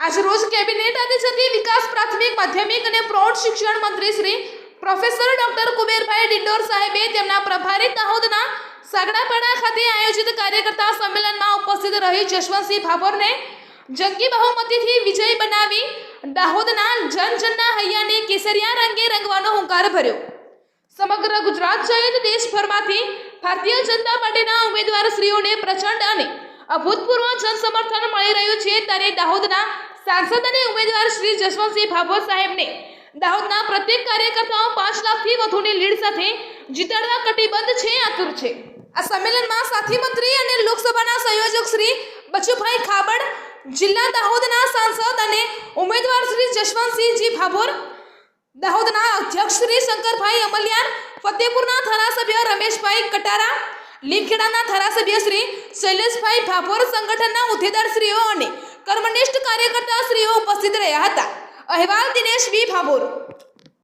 આજરોજ કેબિનેટ આદિજાતિ વિકાસ પ્રાથમિક માધ્યમિક અને પ્રૌઢ શિક્ષણ મંત્રી શ્રી પ્રોફેસર ડોક્ટર કુબેરભાઈ ડિંડોર સાહેબે તેમના પ્રભારી દાહોદના સાગડાપાડા ખાતે આયોજિત કાર્યકર્તા સંમેલનમાં ઉપસ્થિત રહી જશવંતસિંહ ભાભોરને જંગી બહુમતીથી વિજય બનાવી દાહોદના જનજનના હૈયાને કેસરિયા રંગે રંગવાનો હુંકાર ભર્યો। સમગ્ર ગુજરાત સહિત દેશભરમાંથી ભારતીય જનતા પાર્ટીના ઉમેદવારશ્રીઓને પ્રચંડ અને અભૂતપૂર્વ જનસમર્થન મળી રહ્યું છે। ત્યારે દાહોદના सांसद અને ઉમેદવાર શ્રી જશવંતસિંહ ભાભોર સાહેબને દાહોદના પ્રત્યેક કાર્યકર્તાઓ 5 લાખથી વધુની લીડ સાથે જીતાડવા કટિબદ્ધ છે, આતુર છે। આ સંમેલનમાં સાથી મંત્રી અને લોકસભાના સંયોજક શ્રી બચુભાઈ ખાબડ, જિલ્લા દાહોદના સાંસદ અને ઉમેદવાર શ્રી જશવંતસિંહજી ભાભોર, દાહોદના અધ્યક્ષ શ્રી શંકરભાઈ અમલિયાર, ફતેપુરના ધારાસભ્ય રમેશભાઈ કટારા, લીમખેડાના ધારાસભ્ય શ્રી શૈલેષભાઈ ભાભોર, સંગઠનના હોદ્દેદારશ્રીઓ અને કર્મનિષ્ઠ કાર્યકર્તાશ્રીઓ ઉપસ્થિત રહ્યા હતા। અહેવાલ દિનેશ બી ભાભોર।